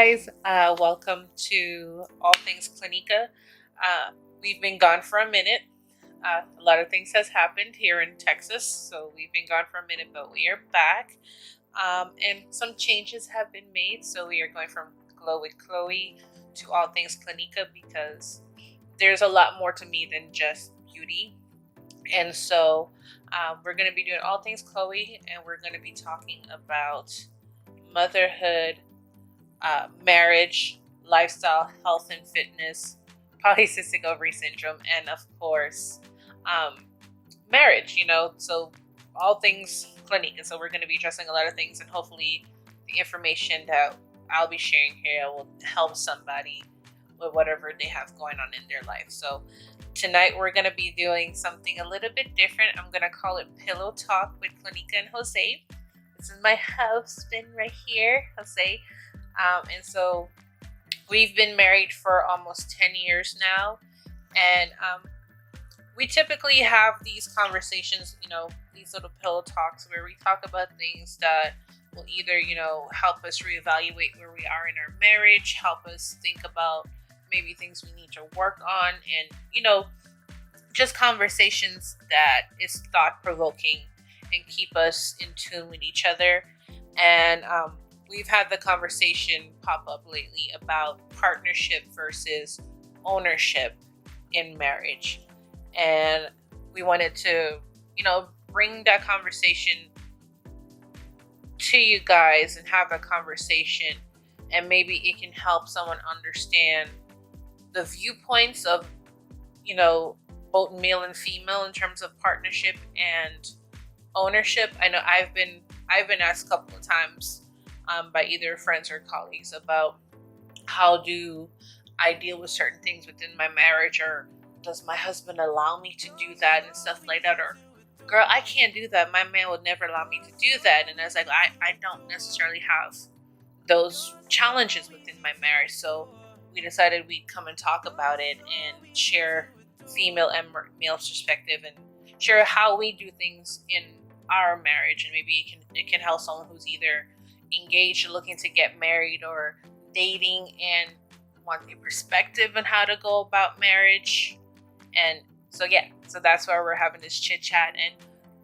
guys, welcome to All Things Clinica. We've been gone for a minute. A lot of things has happened here in Texas, so we've been gone for a minute, but we are back. And some changes have been made, so we are going from Glow with Chloe to All Things Clinica because there's a lot more to me than just beauty. And so we're going to be doing All Things Chloe, and we're going to be talking about motherhood, marriage, lifestyle, health and fitness, polycystic ovary syndrome, and of course, marriage, so all things clinic. And so we're going to be addressing a lot of things, and hopefully the information that I'll be sharing here will help somebody with whatever they have going on in their life. So tonight we're going to be doing something a little bit different. I'm going to call it Pillow Talk with Clinica and Jose. This is my husband right here, Jose. And so we've been married for almost 10 years now. And we typically have these conversations, these little pillow talks where we talk about things that will either, help us reevaluate where we are in our marriage, help us think about maybe things we need to work on, and, just conversations that is thought-provoking and keep us in tune with each other. And we've had the conversation pop up lately about partnership versus ownership in marriage. And we wanted to, bring that conversation to you guys and have a conversation. And maybe it can help someone understand the viewpoints of, both male and female in terms of partnership and ownership. I know I've been asked a couple of times by either friends or colleagues about how do I deal with certain things within my marriage, or does my husband allow me to do that and stuff like that, or girl, I can't do that, my man would never allow me to do that. And I was like, I don't necessarily have those challenges within my marriage. So we decided we'd come and talk about it and share female and male perspective and share how we do things in our marriage. And maybe it can help someone who's either engaged or looking to get married, or dating and want a perspective on how to go about marriage. And so that's why we're having this chit chat. And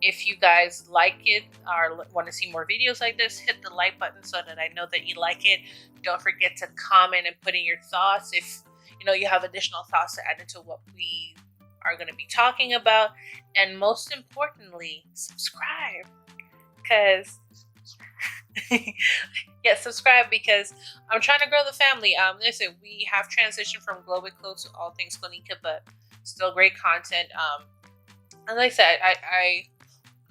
if you guys like it or want to see more videos like this, hit the like button so that I know that you like it. Don't forget to comment and put in your thoughts if you have additional thoughts to add into what we are going to be talking about. And most importantly, subscribe, because subscribe, because I'm trying to grow the family. Listen, we have transitioned from Glow with Chloe to All Things Clinica, but still great content. And like I said, I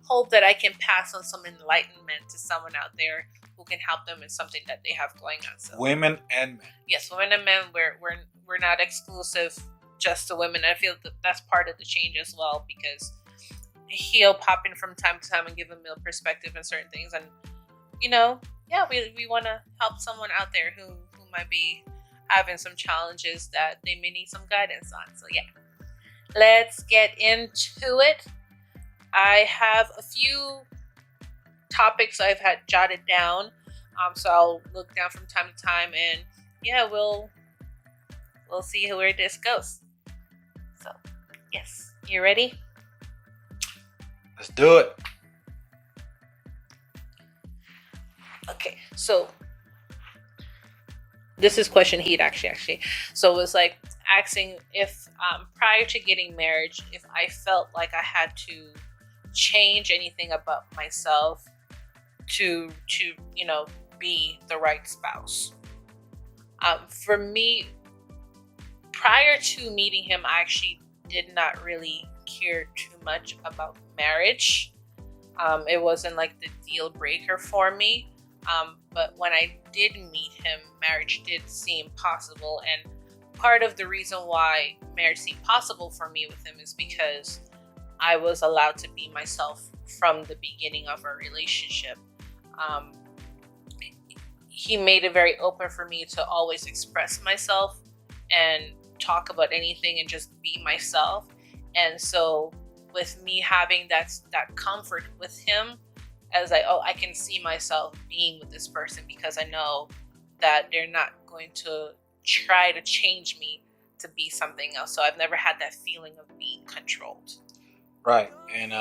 hope that I can pass on some enlightenment to someone out there who can help them in something that they have going on. So women and men. Yes, women and men. We're not exclusive just to women. I feel that that's part of the change as well, because he'll pop in from time to time and give a male perspective on certain things. And we want to help someone out there who might be having some challenges that they may need some guidance on. So let's get into it. I have a few topics I've had jotted down, so I'll look down from time to time, and we'll see where this goes. So yes, you ready? Let's do it. Okay, so this is question heat actually. So it was like asking if prior to getting married, if I felt like I had to change anything about myself to be the right spouse. For me, prior to meeting him, I actually did not really care too much about marriage. It wasn't like the deal breaker for me. But when I did meet him, marriage did seem possible. And part of the reason why marriage seemed possible for me with him is because I was allowed to be myself from the beginning of our relationship. He made it very open for me to always express myself and talk about anything and just be myself. And so with me having that comfort with him, as I can see myself being with this person, because I know that they're not going to try to change me to be something else. So I've never had that feeling of being controlled. Right. And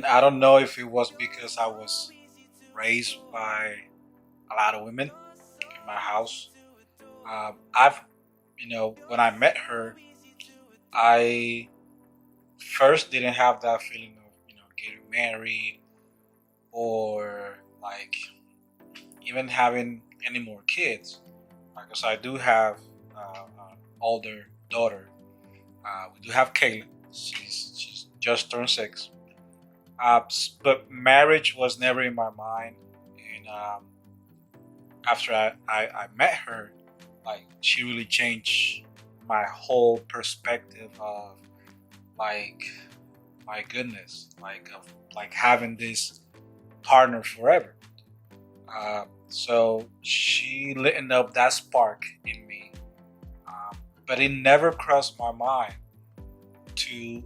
I don't know if it was because I was raised by a lot of women in my house. I've, when I met her, I first didn't have that feeling of, getting married or like even having any more kids. Because I do have an older daughter. We do have Kayla. She's just turned 6. But marriage was never in my mind. And after I met her, like she really changed my whole perspective of like my goodness, like having this partner forever. So she lit up that spark in me, but it never crossed my mind to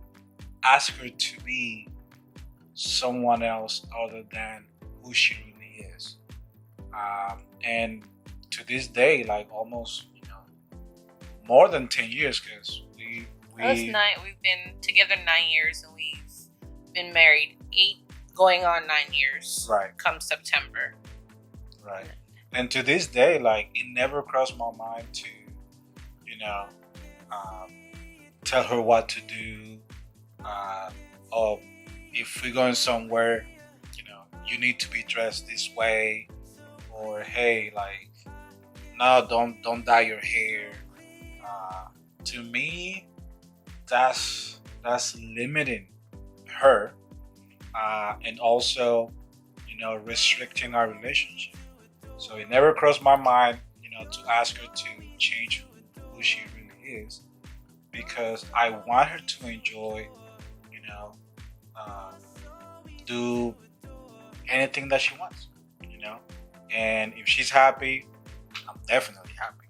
ask her to be someone else other than who she really is. And to this day, like almost more than 10 years, because That's we 9. We've been together 9 years, and we've been married 8, going on 9 years. Right. Come September. Right. And to this day, like it never crossed my mind to, you know, um, tell her what to do. Or if we're going somewhere, you need to be dressed this way, or hey, like, no, don't dye your hair. To me, that's limiting her, and also, restricting our relationship. So it never crossed my mind, to ask her to change who she really is, because I want her to enjoy, you know, uh, do anything that she wants, And if she's happy, I'm definitely happy.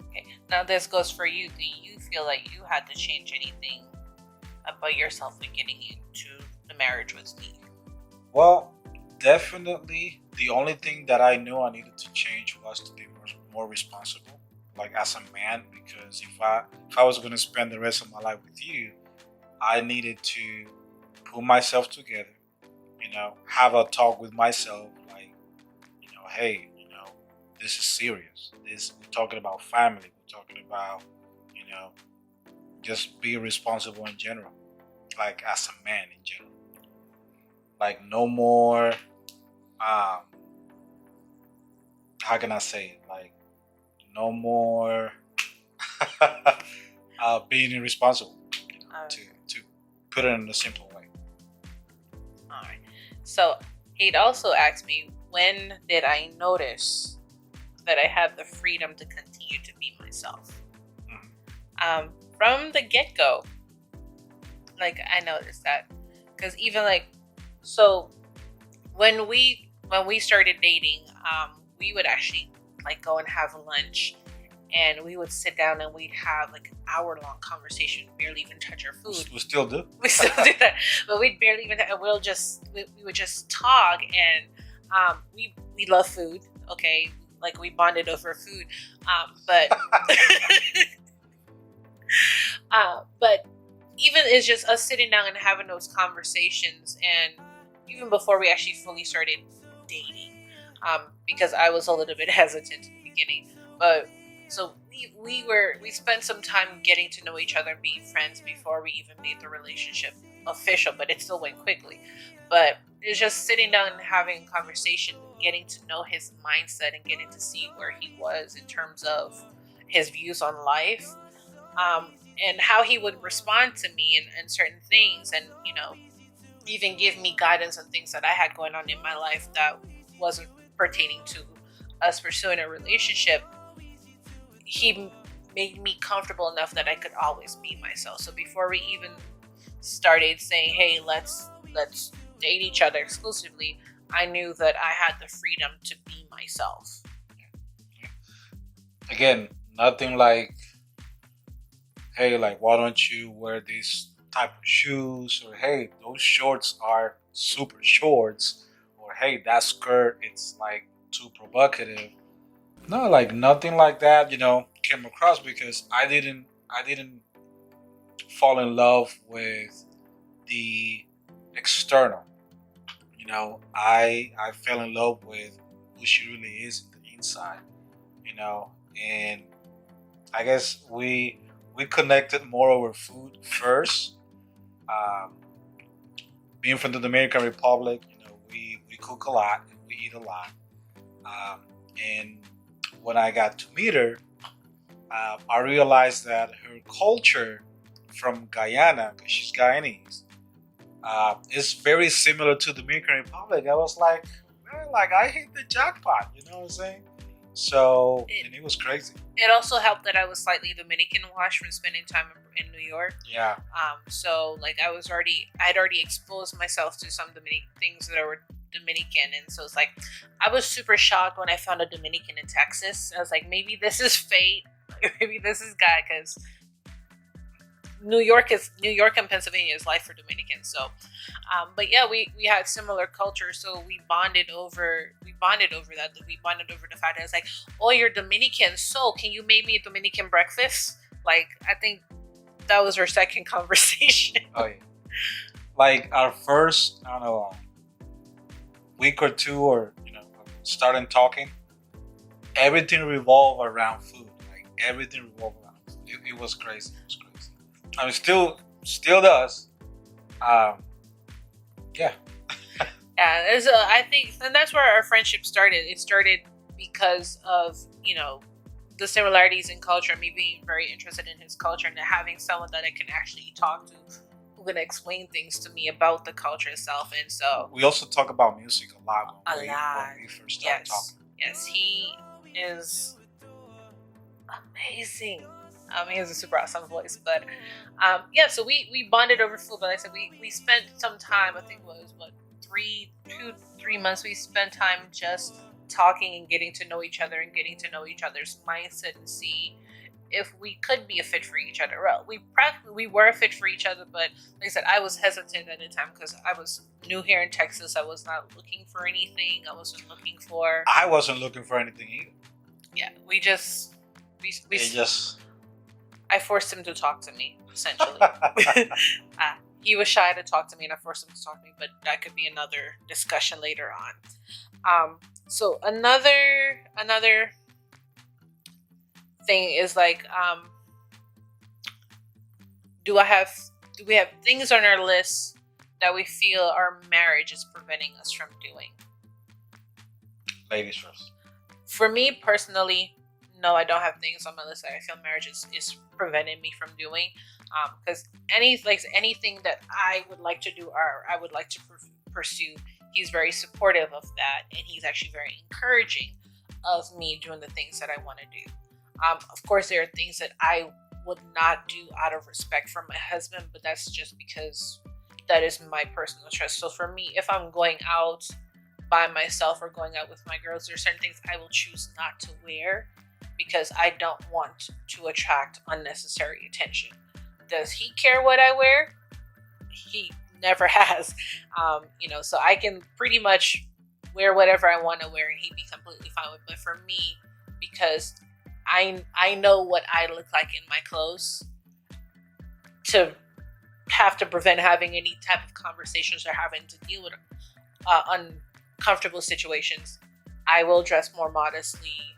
Okay. Now this goes for you. Do you feel like you had to change anything about yourself when getting into the marriage with me? Well, definitely the only thing that I knew I needed to change was to be more responsible, like as a man, because if I was going to spend the rest of my life with you, I needed to put myself together, have a talk with myself, like, hey, this is serious. This we're talking about family. We're talking about, you know, just being responsible in general, like as a man in general. Like no more. Um, how can I say it? Like no more being irresponsible. To put it in a simple way. All right. So he'd also asked me, when did I notice that I had the freedom to continue to be myself? From the get-go, like I noticed that, because even like, so when we started dating, we would actually like go and have lunch, and we would sit down and we'd have like an hour-long conversation. We barely even touch our food. We still do. We still do that, but we'd barely even. We would just talk, and we love food. Okay, like we bonded over food, but but even it's just us sitting down and having those conversations, and even before we actually fully started dating, because I was a little bit hesitant in the beginning, but so we spent some time getting to know each other and being friends before we even made the relationship official, but it still went quickly. But it's just sitting down and having a conversation, getting to know his mindset and getting to see where he was in terms of his views on life, and how he would respond to me and certain things, and even give me guidance on things that I had going on in my life that wasn't pertaining to us pursuing a relationship. He made me comfortable enough that I could always be myself. So before we even started saying, hey, let's date each other exclusively, I knew that I had the freedom to be myself. Again, nothing like, hey, like, why don't you wear this type of shoes? Or, hey, those shorts are super shorts. Or, hey, that skirt, it's like too provocative. No, like nothing like that, came across because I didn't fall in love with the external. I fell in love with who she really is in the inside. And I guess we connected more over food first. Um, Being from the Dominican Republic, we cook a lot and we eat a lot. And when I got to meet her, I realized that her culture from Guyana, because she's Guyanese, is very similar to the Dominican Republic. I was like, man, like I hit the jackpot. You know what I'm saying? So, and it was crazy. It also helped that I was slightly Dominican washed from spending time in New York. Yeah. So like I'd already exposed myself to some Dominican things that were Dominican, and so it's like I was super shocked when I found a Dominican in Texas. I was like, maybe this is fate. Maybe this is God, because New York and Pennsylvania is life for Dominicans. So, but yeah, we had similar culture, so we bonded over that. We bonded over the fact that it's like, oh, you're Dominican, so can you make me a Dominican breakfast? Like, I think that was our second conversation. Oh yeah. Like our first, I don't know, week or two, or starting talking, everything revolved around food. Like everything revolved around food. It was crazy. It was crazy. I mean, still does. Yeah. Yeah, I think, and that's where our friendship started. It started because of the similarities in culture, me being very interested in his culture, and having someone that I can actually talk to, who can explain things to me about the culture itself. And so we also talk about music a lot when we first started talking. Yes, he is amazing. He has a super awesome voice, but yeah. So we bonded over food. But like I said, we spent some time. I think it was 3 months. We spent time just talking and getting to know each other and getting to know each other's mindset and see if we could be a fit for each other. Well, we were a fit for each other, but like I said, I was hesitant at the time because I was new here in Texas. I was not looking for anything. I wasn't looking for anything either. Yeah, we I forced him to talk to me, essentially. He was shy to talk to me, and I forced him to talk to me, but that could be another discussion later on. So another thing is like, do we have things on our list that we feel our marriage is preventing us from doing? Ladies first. For me personally, no, I don't have things on my list that I feel marriage is preventing me from doing. Because anything that I would like to do or I would like to pursue, he's very supportive of that, and he's actually very encouraging of me doing the things that I want to do. Of course, there are things that I would not do out of respect for my husband, but that's just because that is my personal choice. So for me, if I'm going out by myself or going out with my girls, there are certain things I will choose not to wear because I don't want to attract unnecessary attention. Does he care what I wear? He never has. So I can pretty much wear whatever I want to wear and he'd be completely fine with it. But for me, because I know what I look like in my clothes, to have to prevent having any type of conversations or having to deal with uncomfortable situations, I will dress more modestly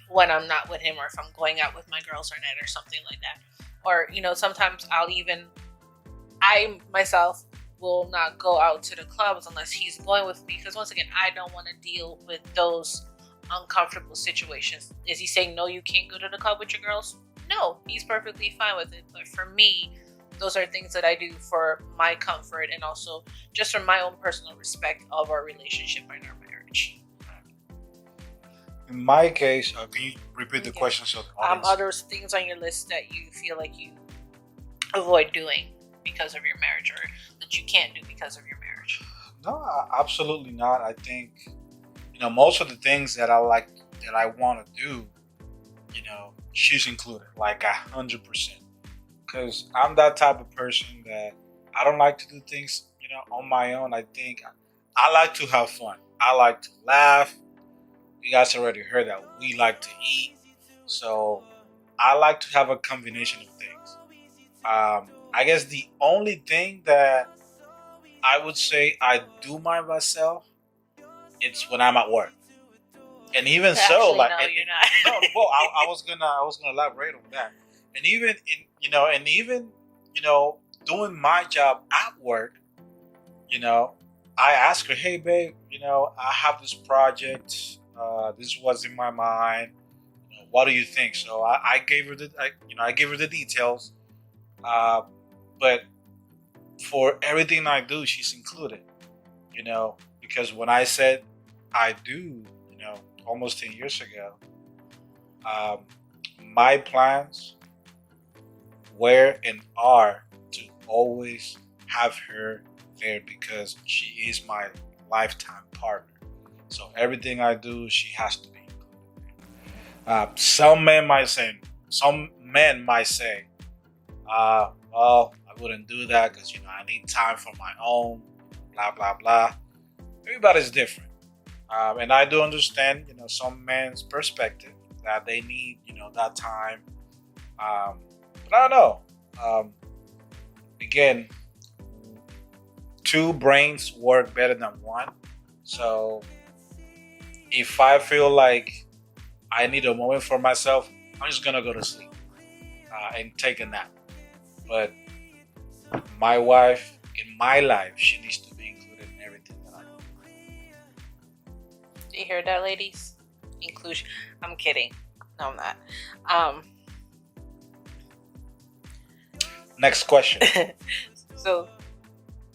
when I'm not with him, or if I'm going out with my girls or not, or something like that. Or, sometimes I myself will not go out to the clubs unless he's going with me, because once again, I don't want to deal with those uncomfortable situations. Is he saying, no, you can't go to the club with your girls? No, he's perfectly fine with it. But for me, those are things that I do for my comfort and also just for my own personal respect of our relationship and our marriage. In my case, can you repeat the question? So are there things on your list that you feel like you avoid doing because of your marriage, or that you can't do because of your marriage? No, absolutely not. I think, most of the things that I want to do, she's included, like 100%. Because I'm that type of person that I don't like to do things, on my own. I think I like to have fun. I like to laugh. You guys already heard that we like to eat, so I like to have a combination of things. I guess the only thing that I would say I do by myself, it's when I'm at work, and even so, Actually, like, no, you're no, not. well, I was gonna elaborate on that, and even in and even you know, doing my job at work, you know, I ask her, hey, babe, I have this project. This was in my mind. What do you think? So I gave her I gave her the details. Uh, but for everything I do, she's included. Because when I said I do, almost 10 years ago, um, my plans were and are to always have her there because she is my lifetime partner. So everything I do, she has to be included. Some men might say, well, I wouldn't do that because I need time for my own, blah blah blah. Everybody's different, and I do understand, some men's perspective that they need, that time. But I don't know. Um, Again, two brains work better than one. So if I feel like I need a moment for myself, I'm just gonna go to sleep and take a nap. But my wife in my life, she needs to be included in everything that I do. Do you hear that, ladies? Inclusion. I'm kidding. No, I'm not. Um, Next question. so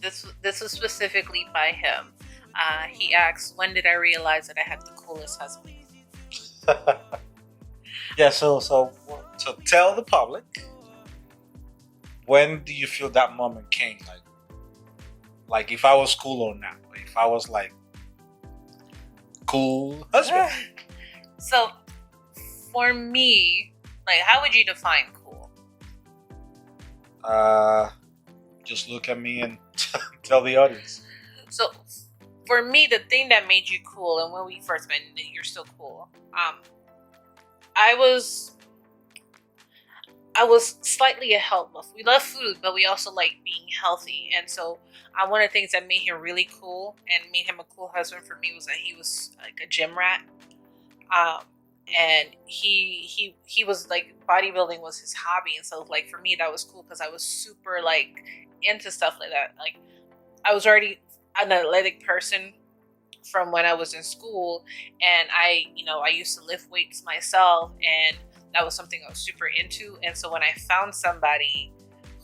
this was specifically by him. He asks, "When did I realize that I had the coolest husband?" Yeah. So tell the public, when do you feel that moment came? Like if I was cool or not? Like if I was like cool husband? So for me, like, how would you define cool? Just look at me and tell the audience. So for me, the thing that made you cool, and when we first met, you're still cool. I was slightly a health buff. We love food, but we also like being healthy. And so, one of the things that made him really cool and made him a cool husband for me was that he was like a gym rat. Um, and he was like, bodybuilding was his hobby, and so like for me that was cool because I was super like into stuff like that. Like I was already an athletic person from when I was in school, and I used to lift weights myself, and that was something I was super into. And so when I found somebody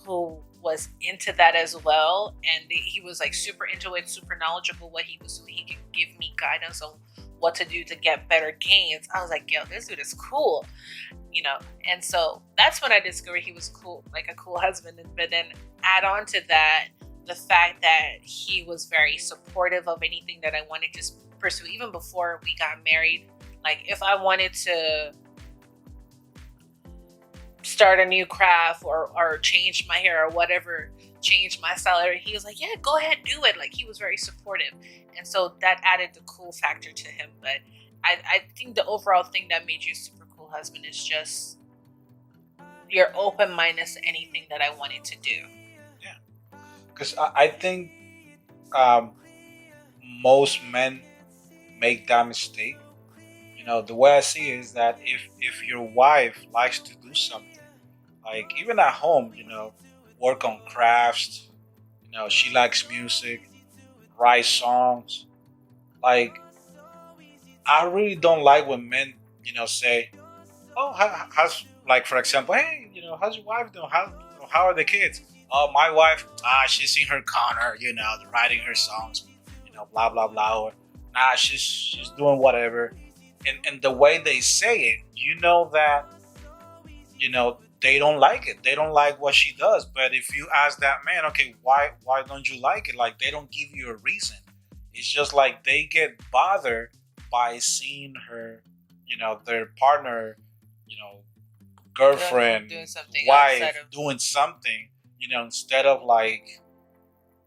who was into that as well, and he was like super into it, super knowledgeable what he was doing, he could give me guidance on what to do to get better gains. I was like, yo, this dude is cool, and so that's when I discovered he was cool, like a cool husband. But then add on to that the fact that he was very supportive of anything that I wanted to pursue, even before we got married. Like if I wanted to start a new craft or change my hair or whatever, change my style, he was like, yeah, go ahead, do it. Like he was very supportive, and so that added the cool factor to him. But I think the overall thing that made you a super cool husband is just you're open-minded to anything that I wanted to do. Yeah, because I think um, most men make that mistake. The way I see it is that if your wife likes to do something, like even at home, work on crafts, she likes music, write songs. Like I really don't like when men, say, "Oh, how's like for example, hey, how's your wife doing? How are the kids? Oh, my wife, she's in her corner, writing her songs, blah blah blah, or nah, she's doing whatever." And the way they say it, that they don't like it. They don't like what she does. But if you ask that man, okay, why don't you like it? Like they don't give you a reason. It's just like they get bothered by seeing her, their partner, girlfriend, doing something wife doing something, instead of like,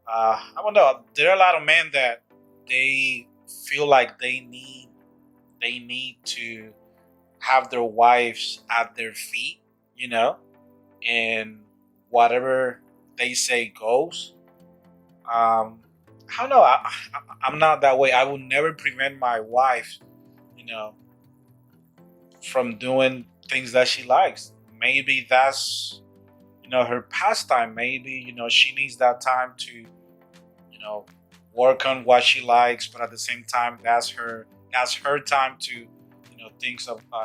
I don't know. There are a lot of men that they feel like they need they need to have their wives at their feet, you know, and whatever they say goes. Um, I don't know. I'm not that way. I will never prevent my wife, you know, from doing things that she likes. Maybe that's, her pastime. Maybe, she needs that time to, work on what she likes, but at the same time, that's her time to,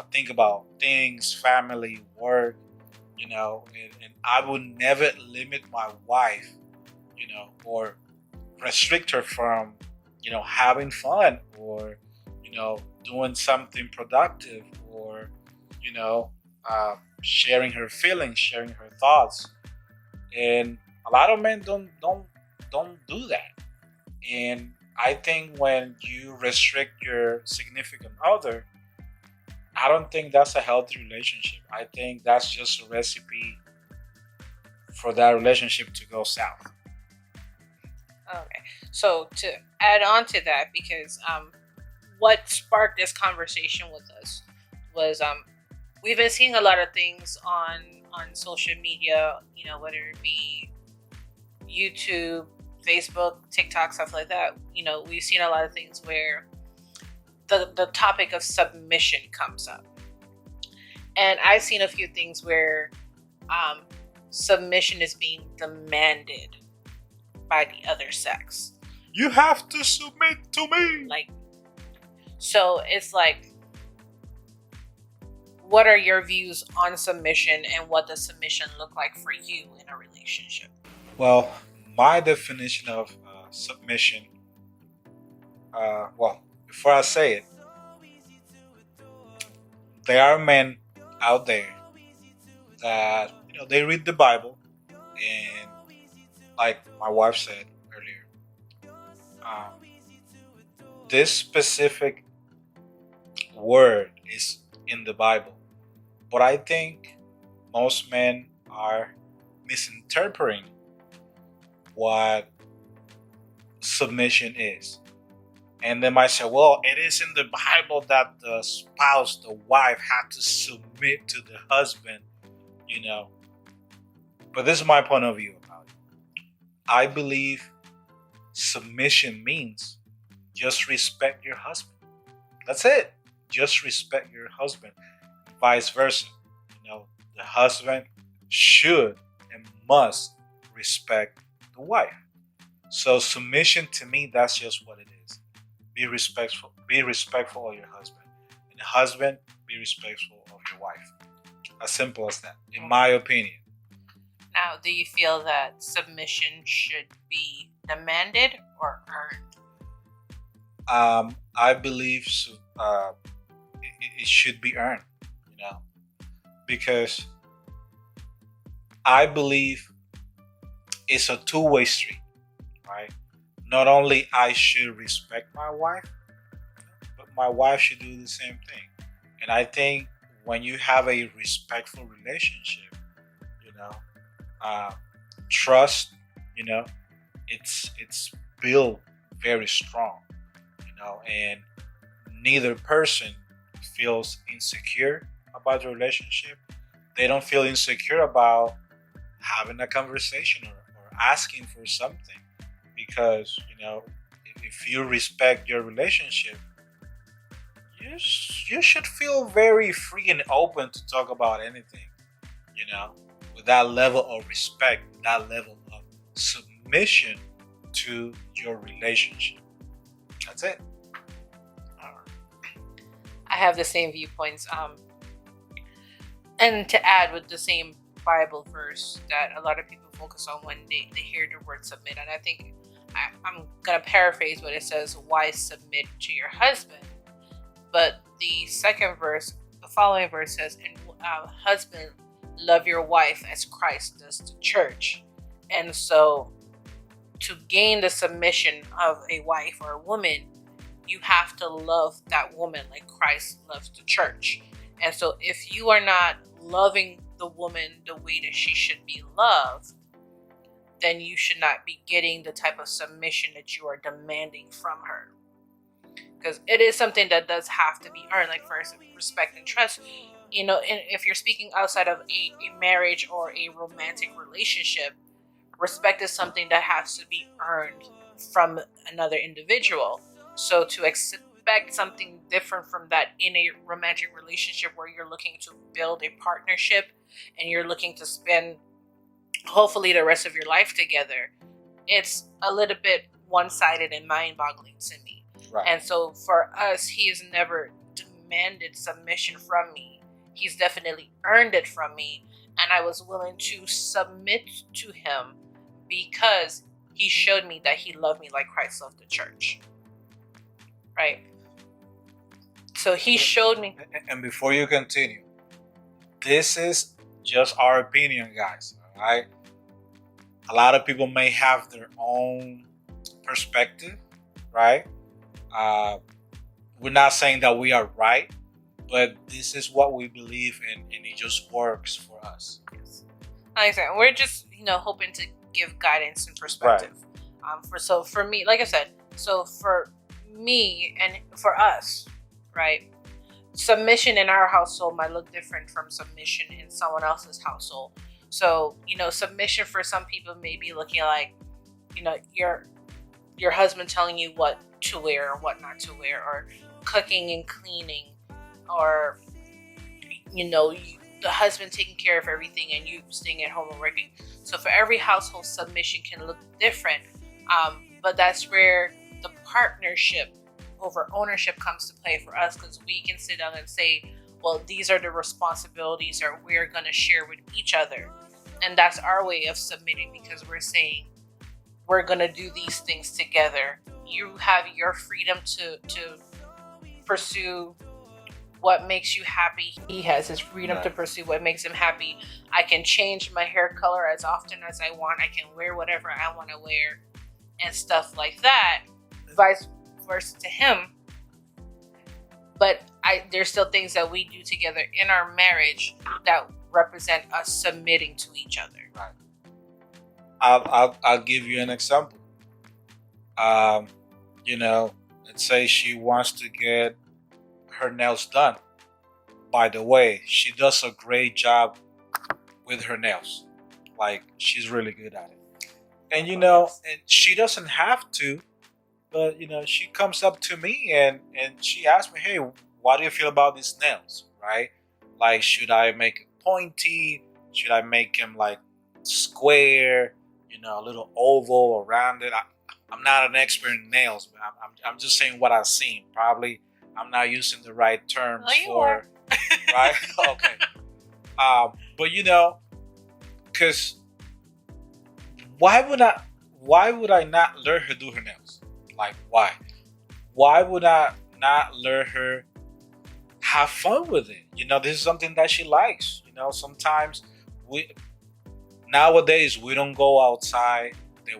think about things, family, work, and I would never limit my wife, or restrict her from, having fun, or, doing something productive, or, you know, sharing her feelings, sharing her thoughts. And a lot of men don't do that. And I think when you restrict your significant other, I don't think that's a healthy relationship. I think that's just a recipe for that relationship to go south. Okay. So to add on to that, because what sparked this conversation with us was we've been seeing a lot of things on social media, whether it be YouTube, Facebook, TikTok, stuff like that. We've seen a lot of things where the topic of submission comes up. And I've seen a few things where submission is being demanded by the other sex. You have to submit to me. So it's like, what are your views on submission, and what does submission look like for you in a relationship? Well, my definition of submission, before I say it, there are men out there that, they read the Bible, and like my wife said earlier, um, this specific word is in the Bible, but I think most men are misinterpreting what submission is. And they might say, well, it is in the Bible that the spouse, the wife, had to submit to the husband, But this is my point of view about it. I believe submission means just respect your husband. That's it. Just respect your husband. Vice versa. The husband should and must respect the wife. So submission to me, that's just what it is. Be respectful. Be respectful of your husband. And the husband, be respectful of your wife. As simple as that, in my opinion. Now, do you feel that submission should be demanded or earned? I believe it should be earned, because I believe it's a two-way street, right? Not only I should respect my wife, but my wife should do the same thing. And I think when you have a respectful relationship, trust, it's built very strong, and neither person feels insecure about the relationship. They don't feel insecure about having a conversation, or asking for something, because if you respect your relationship, you should feel very free and open to talk about anything, with that level of respect, with that level of submission to your relationship. That's it. I have the same viewpoints. And to add with the same Bible verse that a lot of people focus on when they hear the word submit. And I think I'm going to paraphrase what it says: why submit to your husband? But the second verse, the following verse says, and husband, love your wife as Christ does the church. And so to gain the submission of a wife or a woman, you have to love that woman like Christ loves the church. And so if you are not loving the woman the way that she should be loved, then you should not be getting the type of submission that you are demanding from her. because it is something that does have to be earned, like first respect and trust. And if you're speaking outside of a marriage or a romantic relationship, respect is something that has to be earned from another individual. So to expect something different from that in a romantic relationship where you're looking to build a partnership and you're looking to spend hopefully the rest of your life together, it's a little bit one-sided and mind-boggling to me. Right. And so for us, he has never demanded submission from me. He's definitely earned it from me, and I was willing to submit to him because he showed me that he loved me like Christ loved the church. Right? So he showed me. And before you continue, this is just our opinion, guys. All right. A lot of people may have their own perspective, right? We're not saying that we are right, but this is what we believe in, and it just works for us. Yes. Like I said, we're just hoping to give guidance and perspective. Right. For me, like I said, so for me and for us, right? Submission in our household might look different from submission in someone else's household. So, submission for some people may be looking like, your husband telling you what to wear or what not to wear, or cooking and cleaning, or, the husband taking care of everything and you staying at home and working. So for every household, submission can look different. But that's where the partnership over ownership comes to play for us, because we can sit down and say, well, these are the responsibilities that we're going to share with each other. And that's our way of submitting, because we're saying we're going to do these things together. You have your freedom to pursue what makes you happy. He has his freedom to pursue what makes him happy. I can change my hair color as often as I want. I can wear whatever I want to wear and stuff like that. Vice versa to him. But there's still things that we do together in our marriage that represent us submitting to each other. Right. I'll give you an example. Let's say she wants to get her nails done. By the way, she does a great job with her nails. Like, she's really good at it. And and she doesn't have to, but she comes up to me and she asks me, hey, what do you feel about these nails, right? Like, should I make it pointy? Should I make them like square, a little oval or rounded? I'm not an expert in nails, but I'm just saying what I've seen. Probably I'm not using the right terms for, right? Okay. But because why would I not let her do her nails? Like, why? Why would I not let her have fun with it? This is something that she likes. Sometimes nowadays we don't go outside the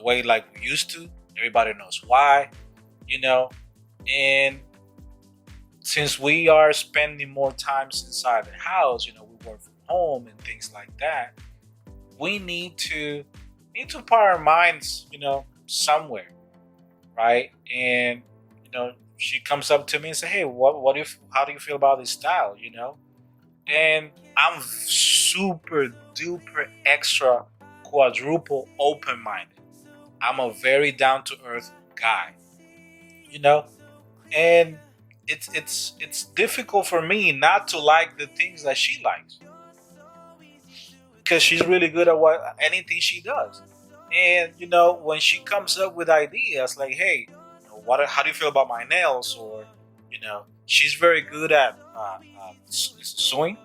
way like we used to. Everybody knows why, and since we are spending more time inside the house, we work from home and things like that, we need to put our minds, somewhere, right? And she comes up to me and say, hey, how do you feel about this style? And I'm super duper extra quadruple open-minded. I'm a very down-to-earth guy, and it's difficult for me not to like the things that she likes, because she's really good at anything she does. And when she comes up with ideas like, hey, how do you feel about my nails? Or she's very good at sewing.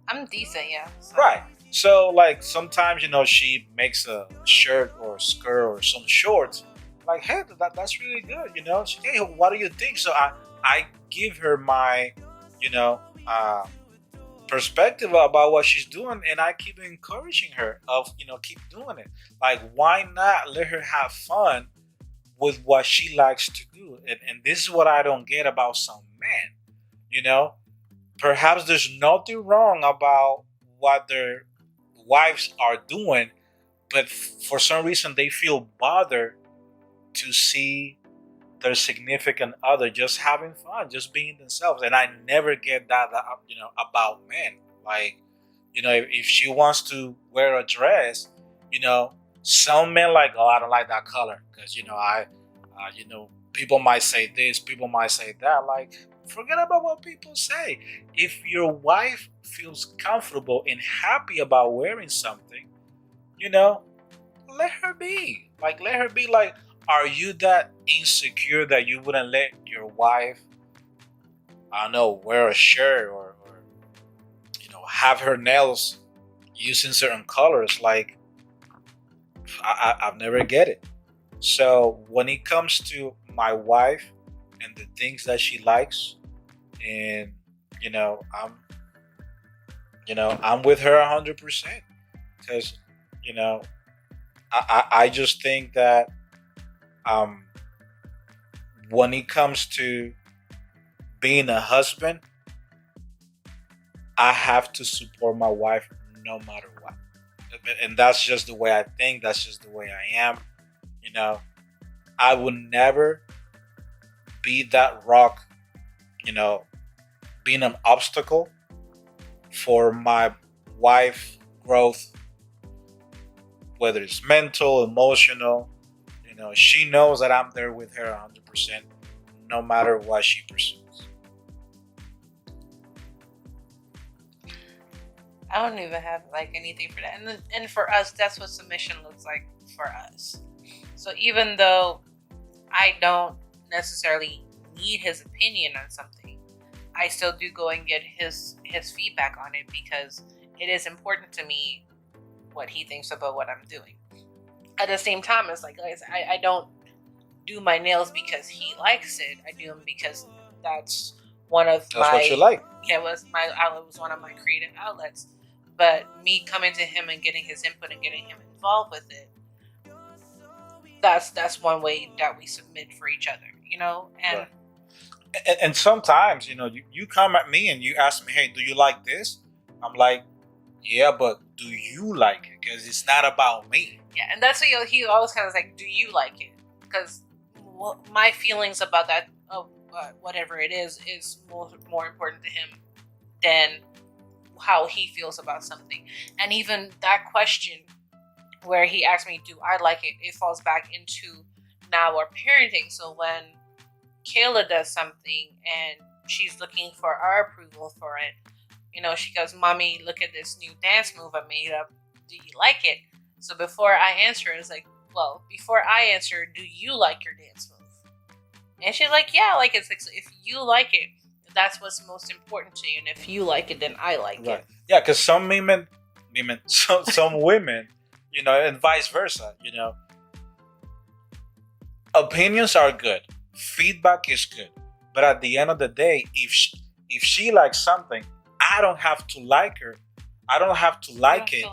I'm decent, yeah. So. Right. So like sometimes she makes a shirt or a skirt or some shorts. Like, hey, that's really good. Hey, what do you think? So I give her my perspective about what she's doing, and I keep encouraging her of keep doing it. Like, why not let her have fun with what she likes to do? And this is what I don't get about some men. Perhaps there's nothing wrong about what their wives are doing, but for some reason they feel bothered to see their significant other just having fun, just being themselves. And I never get that about men. Like, if she wants to wear a dress, some men like, oh, I don't like that color because people might say this, people might say that. Like, forget about what people say. If your wife feels comfortable and happy about wearing something, you know, let her be. Like, let her be. Like, are you that insecure that you wouldn't let your wife, I don't know, wear a shirt or have her nails using certain colors? Like, I've never get it. So when it comes to my wife and the things that she likes, and you know, I'm I'm with her 100% because you know I just think that um when it comes to being a husband, I have to support my wife no matter what. And that's just the way I think. That's just the way I am. You know, I would never be that rock, you know, being an obstacle for my wife growth, whether it's mental, emotional. She knows that I'm there with her 100%, no matter what she pursues. I don't even have like anything for that. And for us, that's what submission looks like for us. So even though I don't necessarily need his opinion on something, I still do go and get his feedback on it because it is important to me what he thinks about what I'm doing. At the same time, it's like I don't do my nails because he likes it. I do them because that's one of That's what you like. Yeah, it was one of my creative outlets. But me coming to him and getting his input and getting him involved with it, that's one way that we submit for each other, and Right. And sometimes, you come at me and you ask me, hey, do you like this? I'm like, yeah, but do you like it? Because it's not about me. Yeah, and that's what he always kind of like, do you like it? Because my feelings about that, whatever it is more important to him than how he feels about something. And even that question where he asked me, do I like it? It falls back into now our parenting. So when Kayla does something and she's looking for our approval for it, she goes, Mommy, look at this new dance move I made up. Do you like it? So before I answer, it's like, well, before I answer, do you like your dance move? And she's like, yeah, I like it. It's like, so if you like it, that's what's most important to you. And if you like it, then I like it. Yeah, because some some women, and vice versa, opinions are good, feedback is good, but at the end of the day, if she likes something, I don't have to like her. I don't have to like it.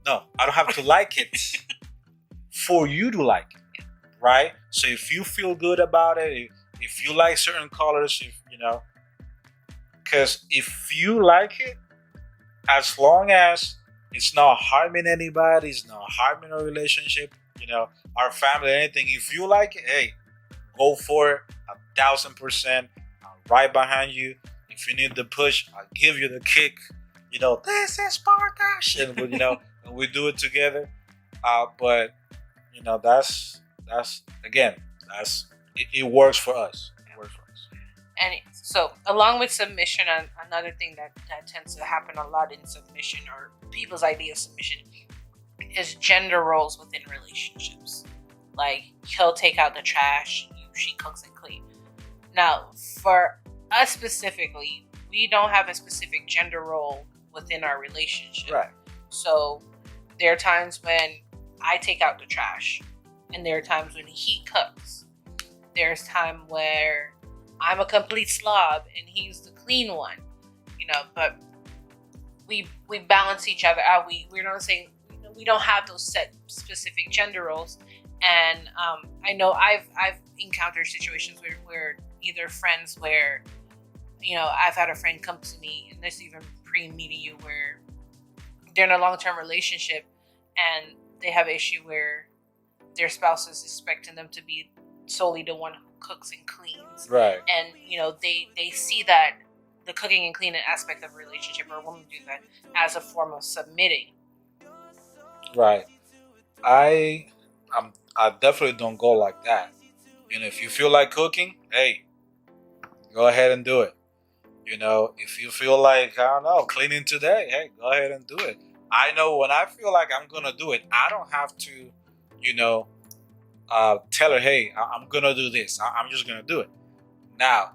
No, I don't have to like it for you to like it, right? So if you feel good about it, if you like certain colors, because if you like it, as long as it's not harming anybody, it's not harming our relationship, our family, anything. If you like it, hey, go for it 1,000%. I'm right behind you. If you need the push, I'll give you the kick. This is Spartash, and we do it together. But that's again, it works for us. It works for us. And so, along with submission, another thing that tends to happen a lot in submission, or people's idea of submission, is gender roles within relationships. Like, he'll take out the trash, she cooks and clean. Now, for us specifically, we don't have a specific gender role within our relationship. Right. So, there are times when I take out the trash, and there are times when he cooks. There's time where I'm a complete slob and he's the clean one, but we balance each other out. We're not saying we don't have those set specific gender roles. And I know I've encountered situations where either friends where, I've had a friend come to me, and this even pre-meeting you, where they're in a long-term relationship and they have an issue where their spouse is expecting them to be solely the one cooks and cleans, Right. and they see that the cooking and cleaning aspect of a relationship, or a woman do that as a form of submitting. Right. I definitely don't go like that. If you feel like cooking, hey, go ahead and do it. If you feel like, I don't know, cleaning today, hey, go ahead and do it. I know when I feel like I'm gonna do it, I don't have to, you know, tell her, hey, I'm gonna do this. I'm just gonna do it. Now,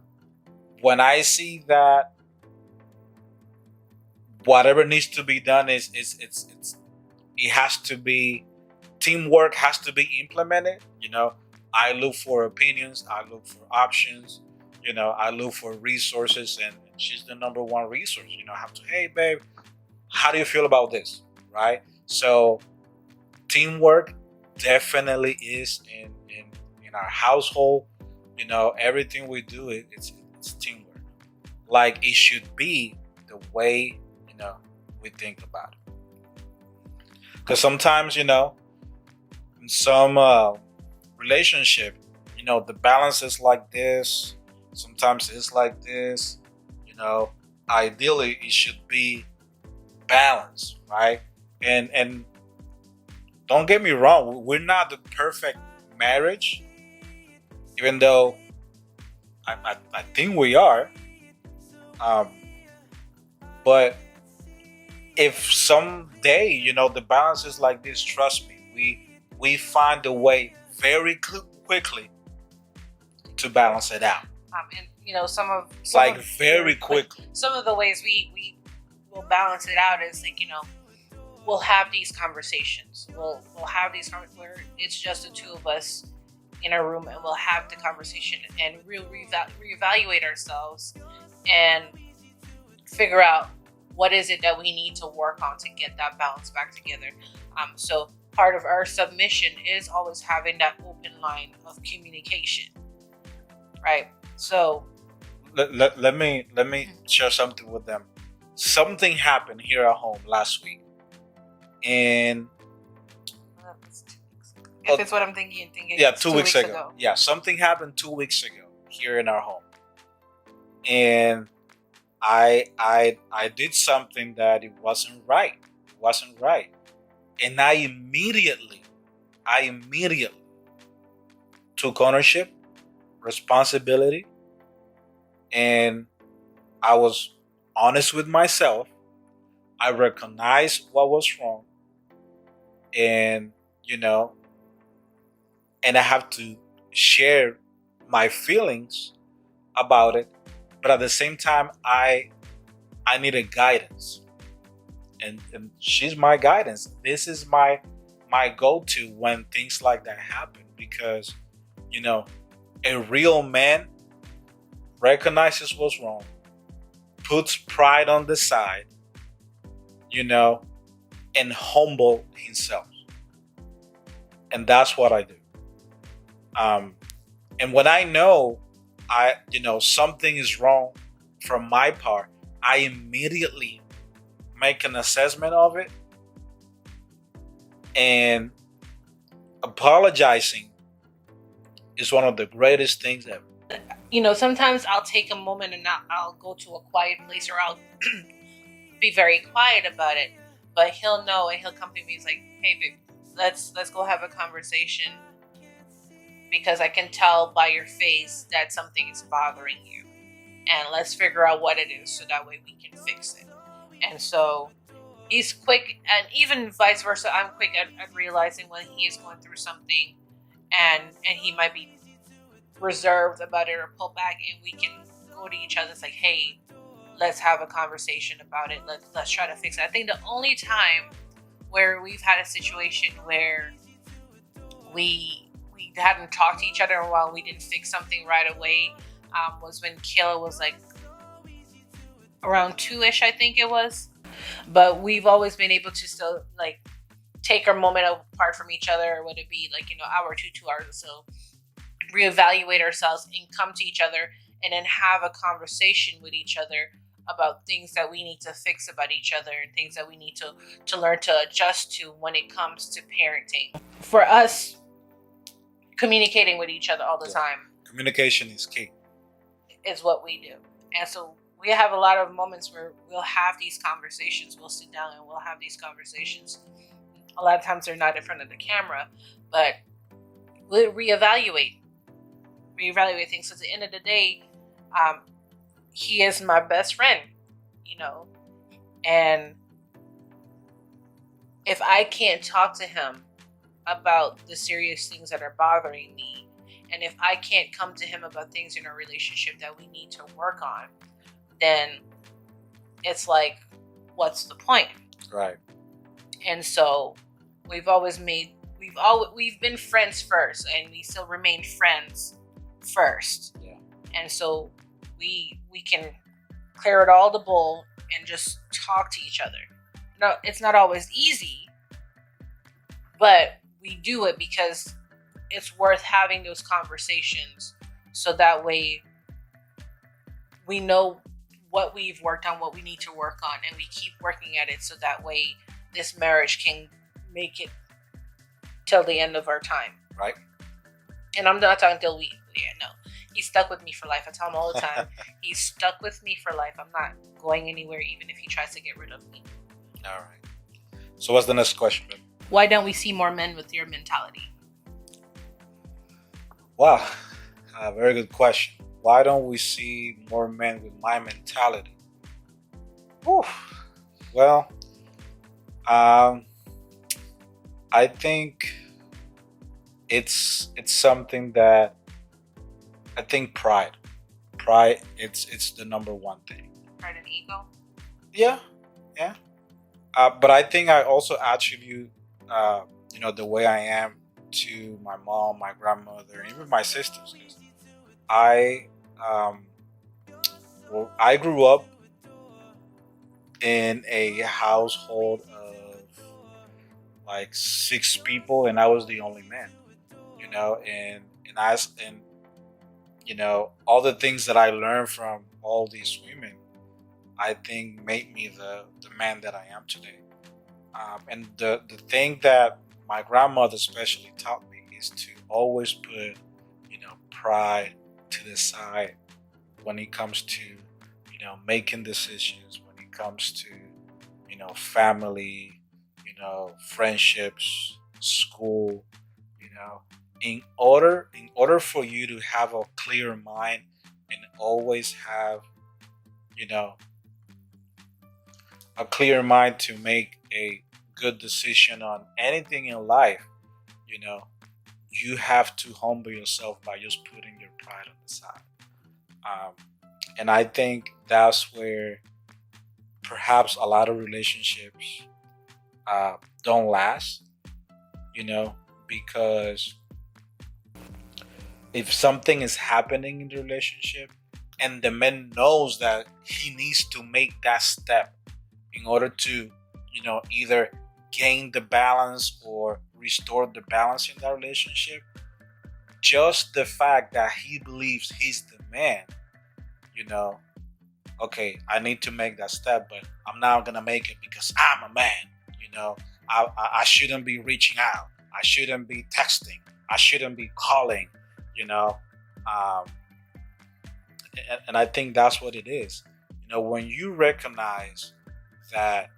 when I see that whatever needs to be done it has to be teamwork has to be implemented. I look for opinions, I look for options, I look for resources, and she's the number one resource. I have to, hey babe, how do you feel about this? Right? So teamwork definitely is in our household. Everything we do, it's teamwork. Like it should be the way we think about it. Because sometimes, in some relationship, the balance is like this. Sometimes it's like this. Ideally, it should be balanced, right? And don't get me wrong, we're not the perfect marriage, even though I think we are. Um, but if someday, the balance is like this, trust me, we find a way very quickly to balance it out. And some Like of, very quickly. some of the ways we will balance it out is like, we'll have these conversations. We'll have these where it's just the two of us in a room, and we'll have the conversation and reevaluate ourselves and figure out what is it that we need to work on to get that balance back together. So part of our submission is always having that open line of communication, right? So let me share something with them. Something happened here at home last week, and if it's what I'm thinking, yeah, 2 weeks ago. Yeah, something happened 2 weeks ago here in our home, and I did something that it wasn't right. It wasn't right, and I immediately took ownership, responsibility, and I was honest with myself. I recognized what was wrong, and and I have to share my feelings about it. But at the same time, I needed guidance, and she's my guidance. This is my go-to when things like that happen, because a real man recognizes what's wrong, puts pride on the side, and humble himself. And that's what I do. And when I know something is wrong from my part, I immediately make an assessment of it, and apologizing is one of the greatest things ever. Sometimes I'll take a moment and I'll go to a quiet place, or I'll be very quiet about it. But he'll know, and he'll come to me. He's like, "Hey, babe, let's go have a conversation, because I can tell by your face that something is bothering you, and let's figure out what it is, so that way we can fix it." And so he's quick, and even vice versa, I'm quick at realizing when he is going through something, and he might be reserved about it or pull back, and we can go to each other. It's like, hey, let's have a conversation about it. Let's try to fix it. I think the only time where we've had a situation where we hadn't talked to each other in a while, we didn't fix something right away, was when Kayla was like around 2-ish, I think it was. But we've always been able to still like take our moment apart from each other, or would it be like hour or 2 hours or so, reevaluate ourselves and come to each other, and then have a conversation with each other about things that we need to fix about each other, and things that we need to learn to adjust to when it comes to parenting. For us, communicating with each other all the time Communication is key. Is what we do. And so we have a lot of moments where we'll have these conversations. We'll sit down and we'll have these conversations. A lot of times they're not in front of the camera, but we'll reevaluate things. So at the end of the day, he is my best friend, and if I can't talk to him about the serious things that are bothering me, and if I can't come to him about things in our relationship that we need to work on, then it's like, what's the point? Right. And so we've been friends first, and we still remain friends first. Yeah. And so we can clear it all the bull and just talk to each other. No, it's not always easy, but we do it because it's worth having those conversations, so that way we know what we've worked on, what we need to work on, and we keep working at it, so that way this marriage can make it till the end of our time. Right. And I'm not talking till no. He's stuck with me for life. I tell him all the time, he's stuck with me for life. I'm not going anywhere, even if he tries to get rid of me. All right. So what's the next question, Ben? Why don't we see more men with your mentality? Wow, very good question. Why don't we see more men with my mentality? Whew. Well, I think it's something that I think pride. It's the number one thing. Pride and ego. Yeah. But I think I also attribute, the way I am to my mom, my grandmother, and even my sisters. I grew up in a household of like 6 people, and I was the only man. And all the things that I learned from all these women, I think made me the man that I am today. And the thing that my grandmother especially taught me is to always put, pride to the side when it comes to, making decisions, when it comes to, family, friendships, school, in order for you to have a clear mind and always have, a clear mind to make a good decision on anything in life, you have to humble yourself by just putting your pride on the side. And I think that's where perhaps a lot of relationships don't last, because if something is happening in the relationship and the man knows that he needs to make that step in order to, either gain the balance or restore the balance in that relationship, just the fact that he believes he's the man, okay, I need to make that step, but I'm not gonna make it because I'm a man. I shouldn't be reaching out. I shouldn't be texting. I shouldn't be calling. And I think that's what it is. When you recognize that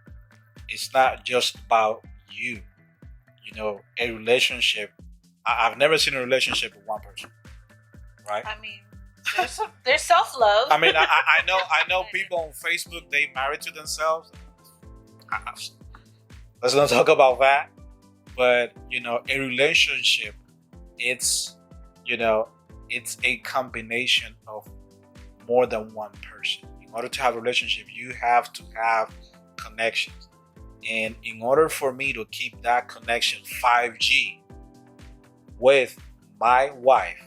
it's not just about you, a relationship. I've never seen a relationship with one person, right? I mean, there's self-love. I mean, I know people on Facebook, they married to themselves. Let's not talk about that. But, a relationship, it's a combination of more than one person. In order to have a relationship, you have to have connections. And in order for me to keep that connection 5G with my wife,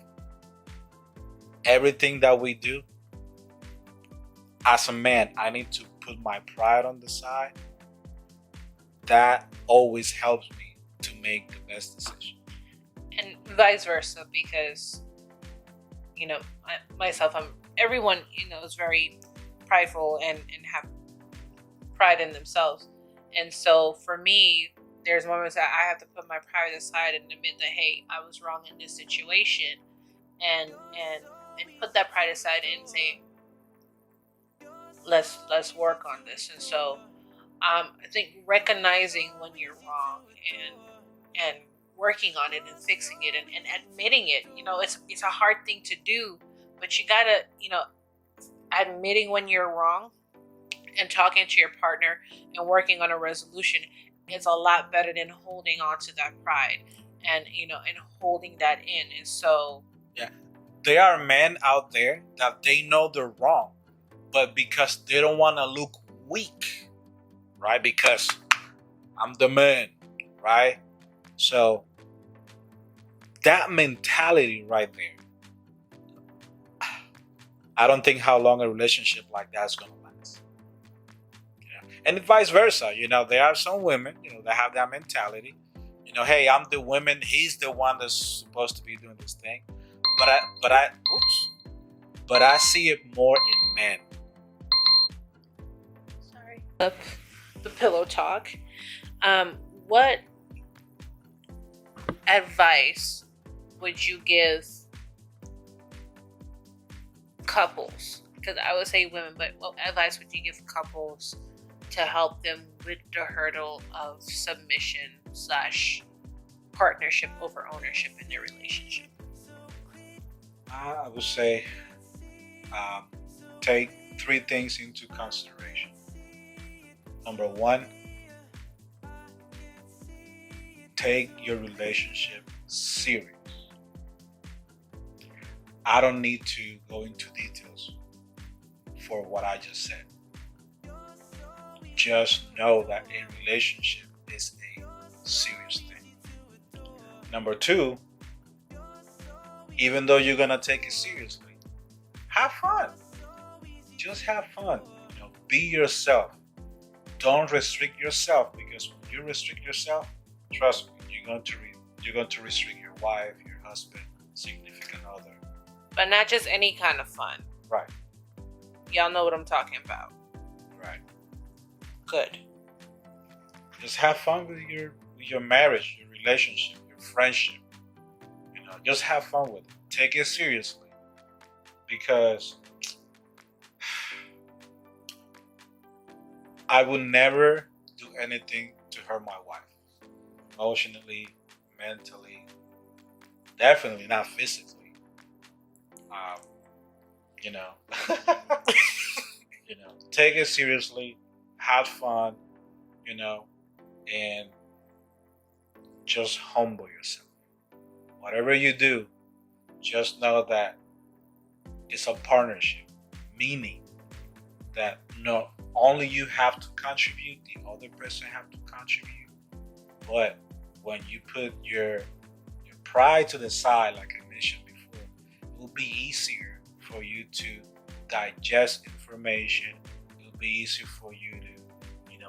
everything that we do, as a man, I need to put my pride on the side. That always helps me to make the best decision. And vice versa, because, everyone, is very prideful and have pride in themselves. And so for me, there's moments that I have to put my pride aside and admit that, hey, I was wrong in this situation. and put that pride aside and say, let's work on this. And so I think recognizing when you're wrong and working on it and fixing it and admitting it, it's a hard thing to do, but you gotta, admitting when you're wrong and talking to your partner and working on a resolution is a lot better than holding on to that pride and holding that in. And so Yeah, there are men out there that they know they're wrong, but because they don't want to look weak, right? Because I'm the man, right? So that mentality right there, I don't think how long a relationship like that's gonna last. And vice versa. There are some women, that have that mentality. Hey, I'm the woman. He's the one that's supposed to be doing this thing. But I see it more in men. sorry, the pillow talk. What advice would you give couples? Because I would say women, but what advice would you give couples to help them with the hurdle of submission / partnership over ownership in their relationship? I would say take three things into consideration. Number one, take your relationship serious. I don't need to go into details for what I just said. Just know that a relationship is a serious thing. Number two, even though you're gonna take it seriously, have fun. Just have fun. Be yourself. Don't restrict yourself, because when you restrict yourself, trust me, you're going to restrict your wife, your husband, significant other. But not just any kind of fun. Right. Y'all know what I'm talking about. Right. Good. Just have fun with your marriage, your relationship, your friendship. Just have fun with it. Take it seriously, because I would never do anything to hurt my wife, emotionally, mentally, definitely not physically. You know, take it seriously, have fun, and just humble yourself. Whatever you do, just know that it's a partnership, meaning that not only you have to contribute, the other person have to contribute. But when you put your pride to the side, like I mentioned before, it will be easier for you to digest information. It will be easier for you to,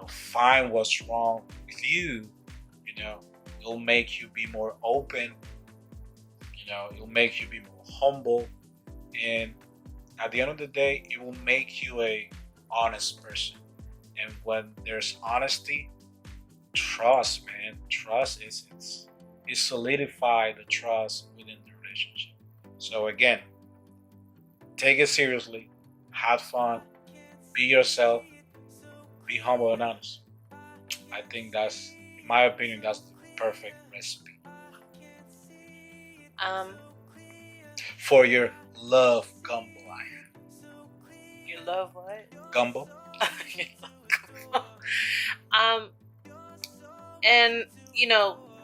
find what's wrong with you. It'll make you be more open. It'll make you be more humble, and at the end of the day, it will make you a honest person. And when there's honesty, trust, man, trust it solidifies the trust within the relationship. So again, take it seriously, have fun, be yourself, be humble and honest. I think that's, in my opinion, that's the perfect recipe for your love gumbo. You love what? Gumbo. And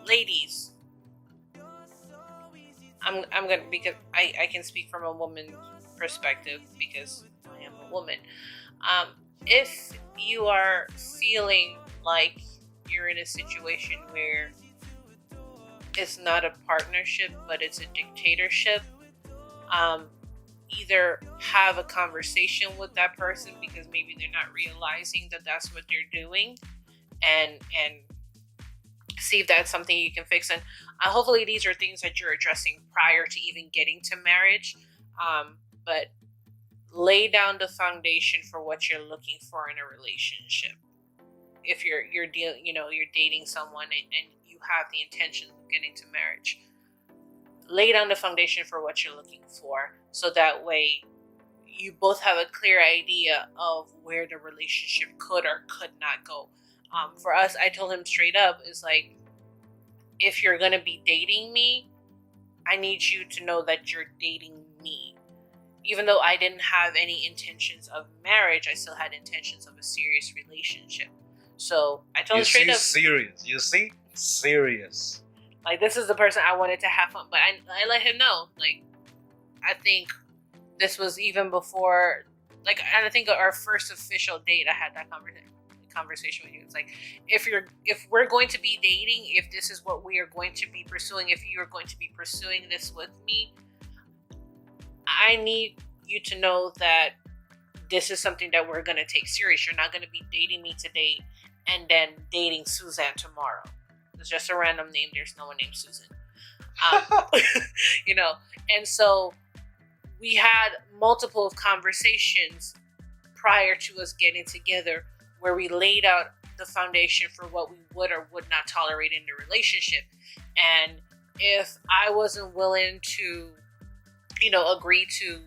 ladies, I'm gonna, because I can speak from a woman's perspective because I am a woman. If you are feeling like you're in a situation where it's not a partnership but it's a dictatorship, either have a conversation with that person, because maybe they're not realizing that that's what they're doing, and see if that's something you can fix. And hopefully these are things that you're addressing prior to even getting to marriage, but lay down the foundation for what you're looking for in a relationship. If you're dating someone and you have the intention of getting to marriage, lay down the foundation for what you're looking for, so that way you both have a clear idea of where the relationship could or could not go. For us, I told him straight up, is like, if you're going to be dating me, I need you to know that you're dating me. Even though I didn't have any intentions of marriage, I still had intentions of a serious relationship. So I told him straight up. Serious. You see? Serious. Like, this is the person I wanted to have fun. But I let him know. Like, I think this was even before, like, and I think our first official date, I had that conversation with you. It's like, if we're going to be dating, if this is what we are going to be pursuing, if you are going to be pursuing this with me, I need you to know that this is something that we're going to take serious. You're not going to be dating me today and then dating Suzanne tomorrow. It's just a random name. There's no one named Susan. You know, and so we had multiple conversations prior to us getting together where we laid out the foundation for what we would or would not tolerate in the relationship. And if I wasn't willing to, you know, agree to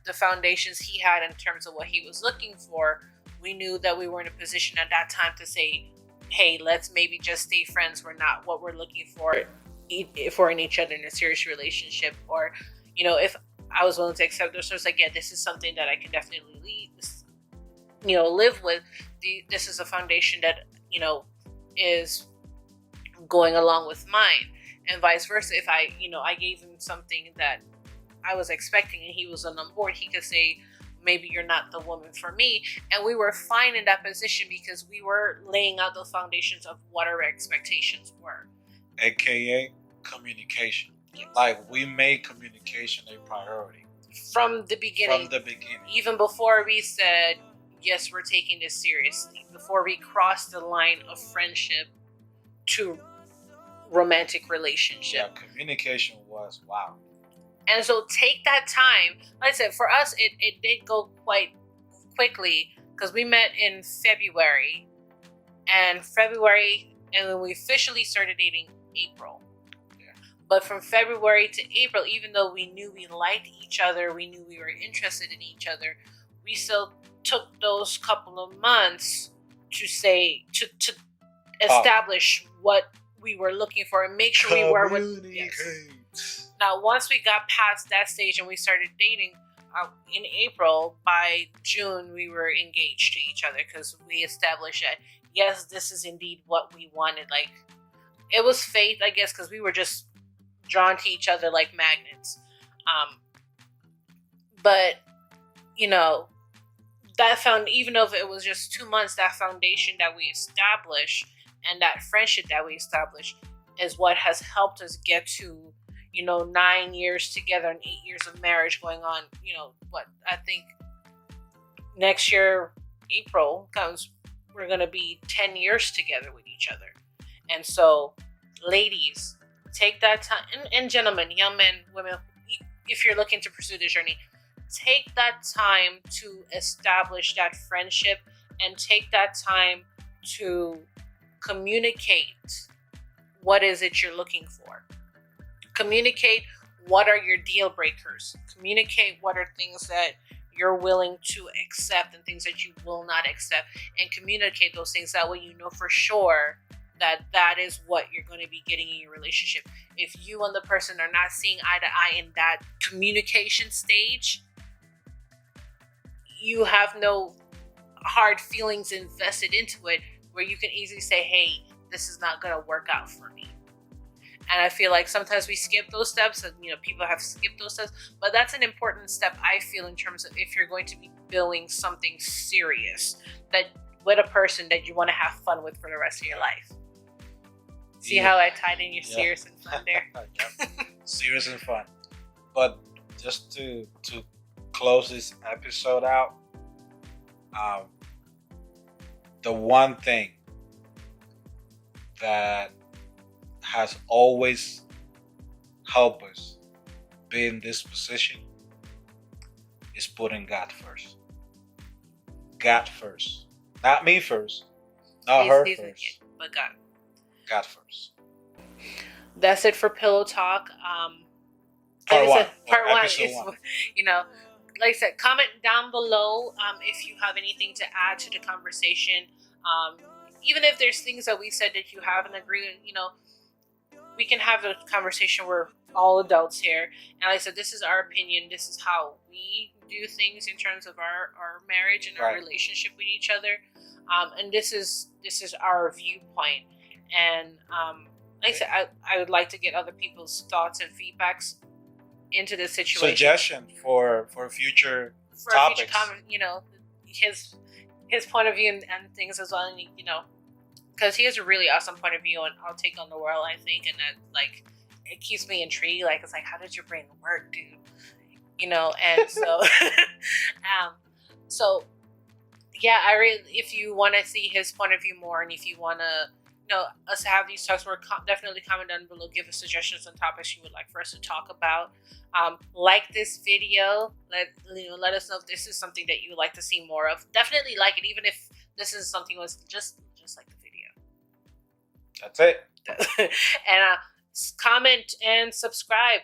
the foundations he had in terms of what he was looking for, we knew that we were in a position at that time to say, hey, let's maybe just stay friends. We're not what we're looking for in each other in a serious relationship. Or, you know, if I was willing to accept those, so it's like, yeah, this is something that I can definitely, you know, live with. This is a foundation that, you know, is going along with mine, and vice versa. If I, you know, I gave him something that I was expecting and he was on board, he could say, maybe you're not the woman for me. And we were fine in that position because we were laying out the foundations of what our expectations were. AKA communication. Yes. Like, we made communication a priority. From the beginning. Even before we said, yes, we're taking this seriously. Before we crossed the line of friendship to romantic relationship. Yeah, communication was wow. And so take that time. Like I said, for us, it did go quite quickly because we met in February. And then we officially started dating April. Yeah. But from February to April, even though we knew we liked each other, we knew we were interested in each other, we still took those couple of months to establish what we were looking for and make sure we were with. Yes. Now, once we got past that stage and we started dating in April, by June we were engaged to each other because we established that, yes, this is indeed what we wanted. Like, it was fate, I guess, because we were just drawn to each other like magnets. But, you know, even though it was just 2 months, that foundation that we established and that friendship that we established is what has helped us get to, you know, 9 years together and 8 years of marriage going on. You know, what I think next year, April comes, we're going to be 10 years together with each other. And so, ladies, take that time, and gentlemen, young men, women, if you're looking to pursue this journey, take that time to establish that friendship and take that time to communicate what is it you're looking for. Communicate what are your deal breakers. Communicate what are things that you're willing to accept and things that you will not accept, and communicate those things. That way you know for sure that is what you're going to be getting in your relationship. If you and the person are not seeing eye to eye in that communication stage, you have no hard feelings invested into it where you can easily say, hey, this is not going to work out for me. And I feel like sometimes we skip those steps, and, you know, people have skipped those steps, but that's an important step, I feel, in terms of if you're going to be building something serious that with a person that you want to have fun with for the rest of your life. See how I tied in your serious and fun there? Serious and fun. But just to close this episode out, the one thing that has always helped us be in this position is putting God first. God first. Not me first. Not her first. But God. God first. That's it for Pillow Talk. Part one, part or one episode is, one. you know, like I said, comment down below if you have anything to add to the conversation. Even if there's things that we said that you haven't agreed with, we can have a conversation. We're all adults here. And like I said, this is our opinion. This is how we do things in terms of our marriage and our relationship with each other. And this is our viewpoint. And like I said, I would like to get other people's thoughts and feedbacks into this situation. Suggestion for future topics. His point of view and things as well. And, because he has a really awesome point of view on our take on the world, I think. And that, like, it keeps me intrigued. Like, it's like, how did your brain work, dude? And so, so yeah, if you want to see his point of view more, and if you want to, us to have these talks, definitely comment down below, give us suggestions on topics you would like for us to talk about. Like this video, let us know if this is something that you would like to see more of. Definitely like it, even if this is something was just like the video. That's it. And comment and subscribe.